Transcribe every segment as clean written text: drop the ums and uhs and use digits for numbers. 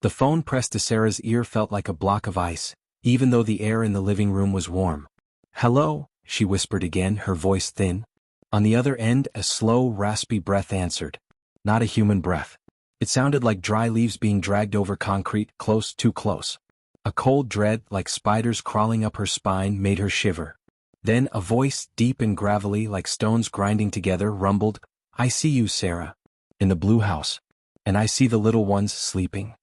The phone pressed to Sarah's ear felt like a block of ice, even though the air in the living room was warm. "Hello," she whispered again, her voice thin. On the other end, a slow, raspy breath answered. Not a human breath. It sounded like dry leaves being dragged over concrete, close, too close. A cold dread, like spiders crawling up her spine, made her shiver. Then a voice, deep and gravelly like stones grinding together, rumbled, "I see you, Sarah. In the blue house. And I see the little ones sleeping."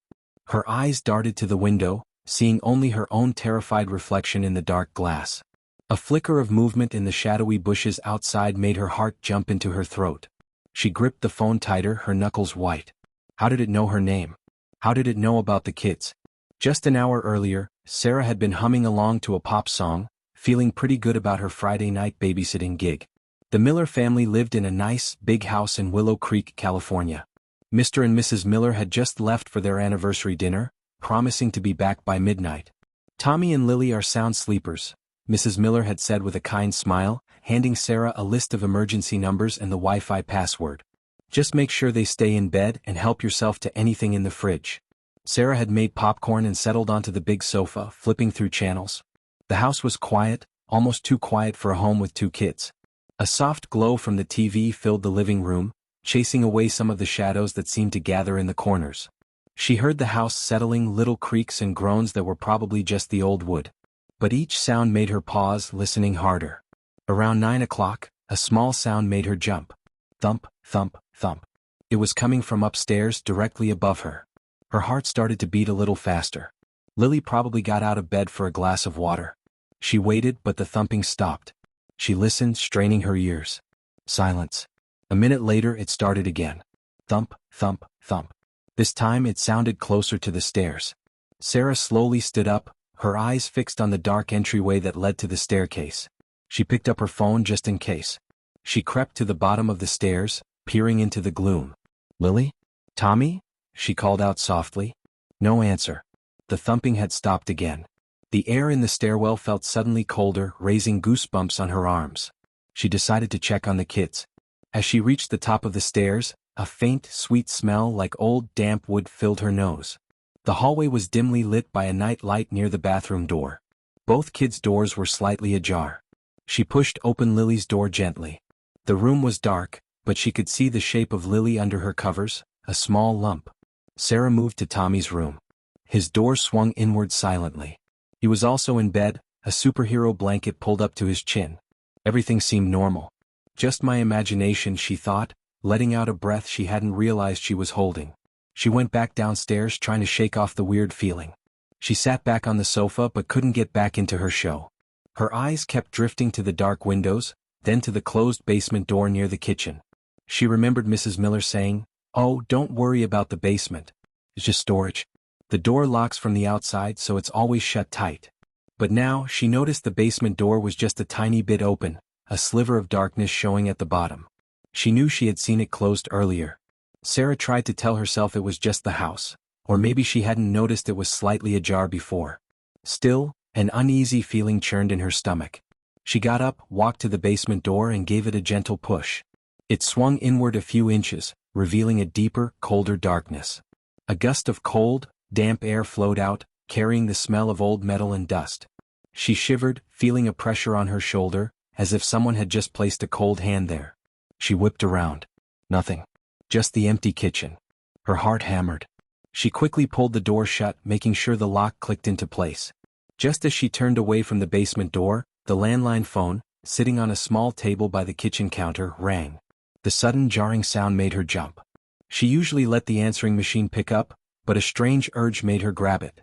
Her eyes darted to the window, seeing only her own terrified reflection in the dark glass. A flicker of movement in the shadowy bushes outside made her heart jump into her throat. She gripped the phone tighter, her knuckles white. How did it know her name? How did it know about the kids? Just an hour earlier, Sarah had been humming along to a pop song, feeling pretty good about her Friday night babysitting gig. The Miller family lived in a nice, big house in Willow Creek, California. Mr. and Mrs. Miller had just left for their anniversary dinner, promising to be back by midnight. "Tommy and Lily are sound sleepers," Mrs. Miller had said with a kind smile, handing Sarah a list of emergency numbers and the Wi-Fi password. "Just make sure they stay in bed and help yourself to anything in the fridge." Sarah had made popcorn and settled onto the big sofa, flipping through channels. The house was quiet, almost too quiet for a home with two kids. A soft glow from the TV filled the living room, chasing away some of the shadows that seemed to gather in the corners. She heard the house settling, little creaks and groans that were probably just the old wood. But each sound made her pause, listening harder. Around 9 o'clock, a small sound made her jump. Thump, thump, thump. It was coming from upstairs, directly above her. Her heart started to beat a little faster. Lily probably got out of bed for a glass of water. She waited, but the thumping stopped. She listened, straining her ears. Silence. A minute later it started again. Thump, thump, thump. This time it sounded closer to the stairs. Sarah slowly stood up, her eyes fixed on the dark entryway that led to the staircase. She picked up her phone just in case. She crept to the bottom of the stairs, peering into the gloom. "Lily? Tommy?" she called out softly. No answer. The thumping had stopped again. The air in the stairwell felt suddenly colder, raising goosebumps on her arms. She decided to check on the kids. As she reached the top of the stairs, a faint, sweet smell like old, damp wood filled her nose. The hallway was dimly lit by a night light near the bathroom door. Both kids' doors were slightly ajar. She pushed open Lily's door gently. The room was dark, but she could see the shape of Lily under her covers, a small lump. Sarah moved to Tommy's room. His door swung inward silently. He was also in bed, a superhero blanket pulled up to his chin. Everything seemed normal. Just my imagination, she thought, letting out a breath she hadn't realized she was holding. She went back downstairs, trying to shake off the weird feeling. She sat back on the sofa but couldn't get back into her show. Her eyes kept drifting to the dark windows, then to the closed basement door near the kitchen. She remembered Mrs. Miller saying, "Oh, don't worry about the basement. It's just storage. The door locks from the outside, so it's always shut tight." But now, she noticed the basement door was just a tiny bit open, a sliver of darkness showing at the bottom. She knew she had seen it closed earlier. Sarah tried to tell herself it was just the house, or maybe she hadn't noticed it was slightly ajar before. Still, an uneasy feeling churned in her stomach. She got up, walked to the basement door and gave it a gentle push. It swung inward a few inches, revealing a deeper, colder darkness. A gust of cold, damp air flowed out, carrying the smell of old metal and dust. She shivered, feeling a pressure on her shoulder, as if someone had just placed a cold hand there. She whipped around. Nothing. Just the empty kitchen. Her heart hammered. She quickly pulled the door shut, making sure the lock clicked into place. Just as she turned away from the basement door, the landline phone, sitting on a small table by the kitchen counter, rang. The sudden jarring sound made her jump. She usually let the answering machine pick up, but a strange urge made her grab it.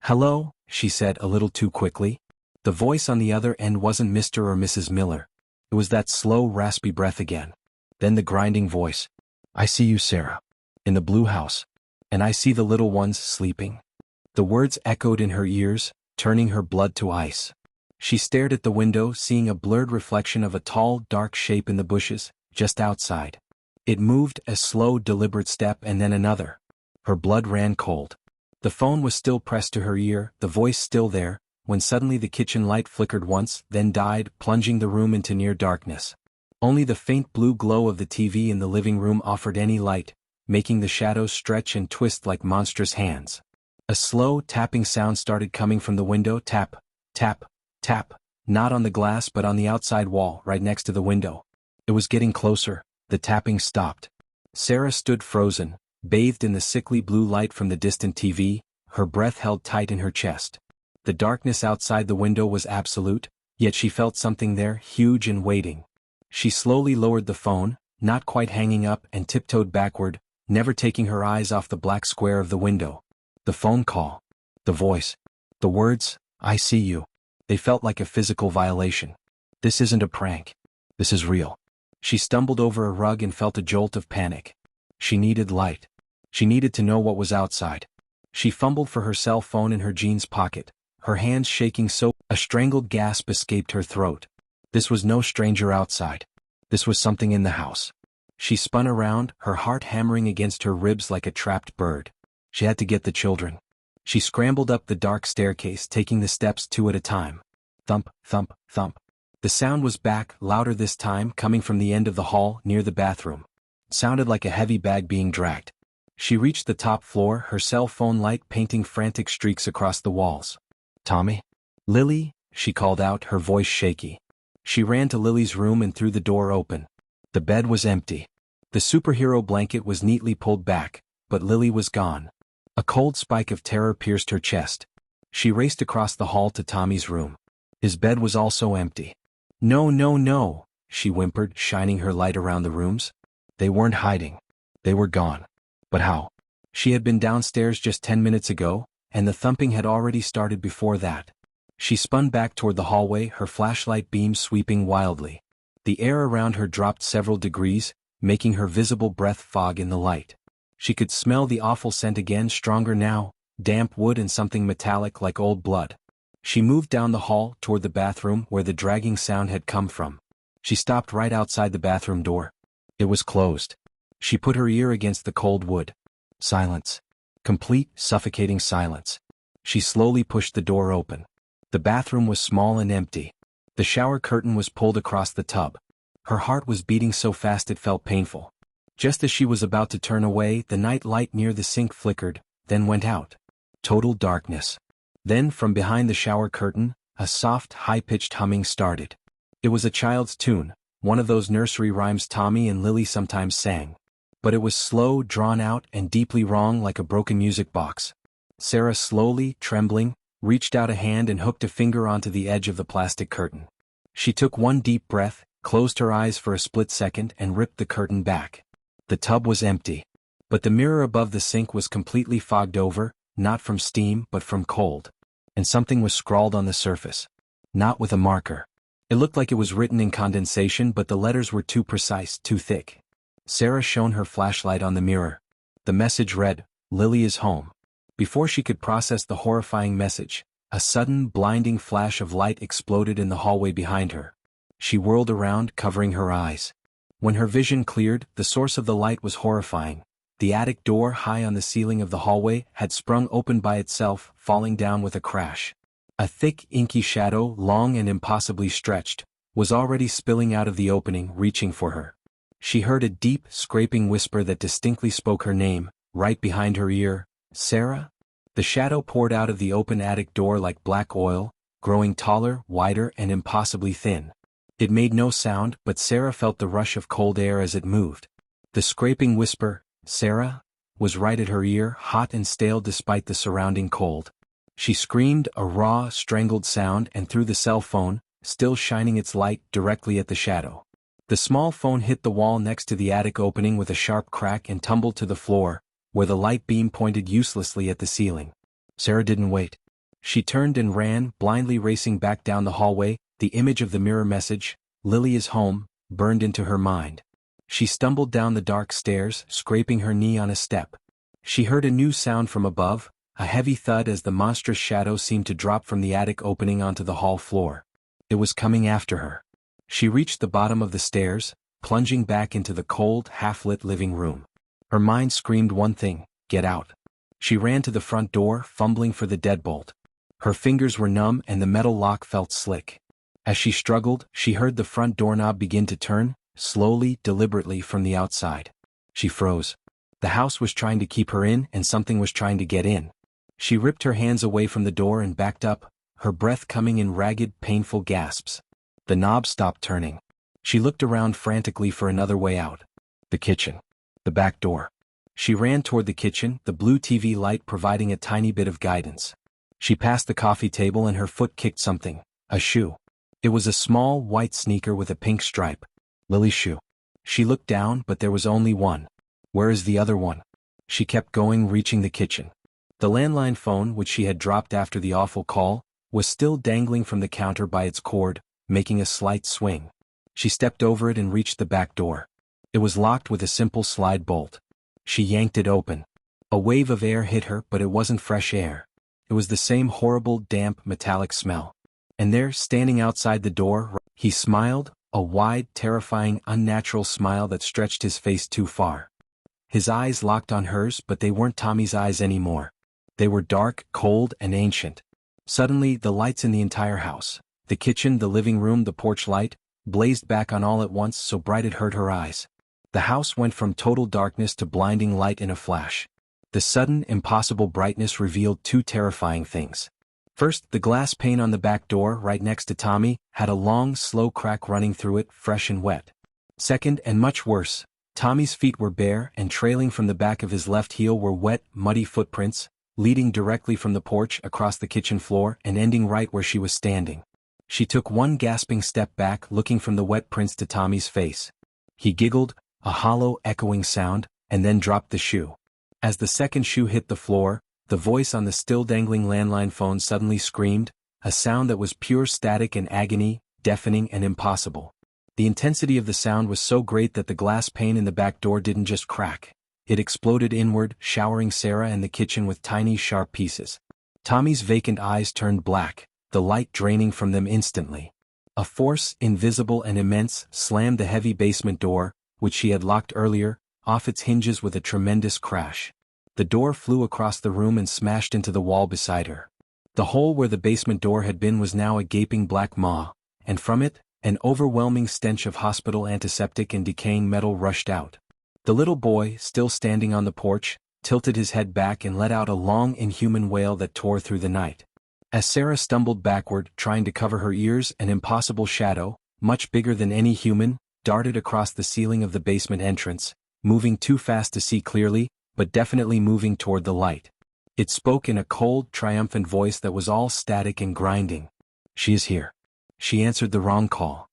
"Hello," she said a little too quickly. The voice on the other end wasn't Mr. or Mrs. Miller. It was that slow, raspy breath again. Then the grinding voice. "I see you, Sarah. In the blue house. And I see the little ones sleeping." The words echoed in her ears, turning her blood to ice. She stared at the window, seeing a blurred reflection of a tall, dark shape in the bushes, just outside. It moved, a slow, deliberate step and then another. Her blood ran cold. The phone was still pressed to her ear, the voice still there, when suddenly the kitchen light flickered once, then died, plunging the room into near darkness. Only the faint blue glow of the TV in the living room offered any light, making the shadows stretch and twist like monstrous hands. A slow tapping sound started coming from the window. Tap, tap, tap, not on the glass but on the outside wall right next to the window. It was getting closer. The tapping stopped. Sarah stood frozen, bathed in the sickly blue light from the distant TV, her breath held tight in her chest. The darkness outside the window was absolute, yet she felt something there, huge and waiting. She slowly lowered the phone, not quite hanging up, and tiptoed backward, never taking her eyes off the black square of the window. The phone call. The voice. The words, "I see you." They felt like a physical violation. This isn't a prank. This is real. She stumbled over a rug and felt a jolt of panic. She needed light. She needed to know what was outside. She fumbled for her cell phone in her jeans pocket, her hands shaking so a strangled gasp escaped her throat. This was no stranger outside. This was something in the house. She spun around, her heart hammering against her ribs like a trapped bird. She had to get the children. She scrambled up the dark staircase, taking the steps two at a time. Thump, thump, thump. The sound was back, louder this time, coming from the end of the hall near the bathroom. It sounded like a heavy bag being dragged. She reached the top floor, her cell phone light painting frantic streaks across the walls. "Tommy?" "Lily?" she called out, her voice shaky. She ran to Lily's room and threw the door open. The bed was empty. The superhero blanket was neatly pulled back, but Lily was gone. A cold spike of terror pierced her chest. She raced across the hall to Tommy's room. His bed was also empty. "No, no, no," she whimpered, shining her light around the rooms. They weren't hiding. They were gone. But how? She had been downstairs just 10 minutes ago, and the thumping had already started before that. She spun back toward the hallway, her flashlight beam sweeping wildly. The air around her dropped several degrees, making her visible breath fog in the light. She could smell the awful scent again, stronger now, damp wood and something metallic like old blood. She moved down the hall toward the bathroom where the dragging sound had come from. She stopped right outside the bathroom door. It was closed. She put her ear against the cold wood. Silence. Complete, suffocating silence. She slowly pushed the door open. The bathroom was small and empty. The shower curtain was pulled across the tub. Her heart was beating so fast it felt painful. Just as she was about to turn away, the night light near the sink flickered, then went out. Total darkness. Then, from behind the shower curtain, a soft, high-pitched humming started. It was a child's tune, one of those nursery rhymes Tommy and Lily sometimes sang. But it was slow, drawn out, and deeply wrong, like a broken music box. Sarah slowly, trembling, reached out a hand and hooked a finger onto the edge of the plastic curtain. She took one deep breath, closed her eyes for a split second, and ripped the curtain back. The tub was empty. But the mirror above the sink was completely fogged over, not from steam but from cold. And something was scrawled on the surface. Not with a marker. It looked like it was written in condensation, but the letters were too precise, too thick. Sarah shone her flashlight on the mirror. The message read, "Lily is home." Before she could process the horrifying message, a sudden, blinding flash of light exploded in the hallway behind her. She whirled around, covering her eyes. When her vision cleared, the source of the light was horrifying. The attic door high on the ceiling of the hallway had sprung open by itself, falling down with a crash. A thick, inky shadow, long and impossibly stretched, was already spilling out of the opening, reaching for her. She heard a deep, scraping whisper that distinctly spoke her name, right behind her ear. "Sarah?" The shadow poured out of the open attic door like black oil, growing taller, wider, and impossibly thin. It made no sound, but Sarah felt the rush of cold air as it moved. The scraping whisper, "Sarah?" was right at her ear, hot and stale despite the surrounding cold. She screamed, a raw, strangled sound, and threw the cell phone, still shining its light, directly at the shadow. The small phone hit the wall next to the attic opening with a sharp crack and tumbled to the floor, where the light beam pointed uselessly at the ceiling. Sarah didn't wait. She turned and ran, blindly racing back down the hallway. The image of the mirror message, "Lily is home," burned into her mind. She stumbled down the dark stairs, scraping her knee on a step. She heard a new sound from above, a heavy thud as the monstrous shadow seemed to drop from the attic opening onto the hall floor. It was coming after her. She reached the bottom of the stairs, plunging back into the cold, half-lit living room. Her mind screamed one thing, "Get out." She ran to the front door, fumbling for the deadbolt. Her fingers were numb and the metal lock felt slick. As she struggled, she heard the front doorknob begin to turn, slowly, deliberately from the outside. She froze. The house was trying to keep her in and something was trying to get in. She ripped her hands away from the door and backed up, her breath coming in ragged, painful gasps. The knob stopped turning. She looked around frantically for another way out. The kitchen. The back door. She ran toward the kitchen, the blue TV light providing a tiny bit of guidance. She passed the coffee table and her foot kicked something, a shoe. It was a small, white sneaker with a pink stripe. Lily's shoe. She looked down, but there was only one. Where is the other one? She kept going, reaching the kitchen. The landline phone, which she had dropped after the awful call, was still dangling from the counter by its cord, making a slight swing. She stepped over it and reached the back door. It was locked with a simple slide bolt. She yanked it open. A wave of air hit her, but it wasn't fresh air. It was the same horrible, damp, metallic smell. And there, standing outside the door, he smiled, a wide, terrifying, unnatural smile that stretched his face too far. His eyes locked on hers, but they weren't Tommy's eyes anymore. They were dark, cold, and ancient. Suddenly, the lights in the entire house, the kitchen, the living room, the porch light, blazed back on all at once so bright it hurt her eyes. The house went from total darkness to blinding light in a flash. The sudden, impossible brightness revealed two terrifying things. First, the glass pane on the back door, right next to Tommy, had a long, slow crack running through it, fresh and wet. Second, and much worse, Tommy's feet were bare, and trailing from the back of his left heel were wet, muddy footprints, leading directly from the porch across the kitchen floor and ending right where she was standing. She took one gasping step back, looking from the wet prints to Tommy's face. He giggled, a hollow, echoing sound, and then dropped the shoe. As the second shoe hit the floor, the voice on the still dangling landline phone suddenly screamed, a sound that was pure static and agony, deafening and impossible. The intensity of the sound was so great that the glass pane in the back door didn't just crack. It exploded inward, showering Sarah and the kitchen with tiny, sharp pieces. Tommy's vacant eyes turned black, the light draining from them instantly. A force, invisible and immense, slammed the heavy basement door, which she had locked earlier, off its hinges with a tremendous crash. The door flew across the room and smashed into the wall beside her. The hole where the basement door had been was now a gaping black maw, and from it, an overwhelming stench of hospital antiseptic and decaying metal rushed out. The little boy, still standing on the porch, tilted his head back and let out a long, inhuman wail that tore through the night. As Sarah stumbled backward, trying to cover her ears, an impossible shadow, much bigger than any human, darted across the ceiling of the basement entrance, moving too fast to see clearly, but definitely moving toward the light. It spoke in a cold, triumphant voice that was all static and grinding. "She is here." She answered the wrong call.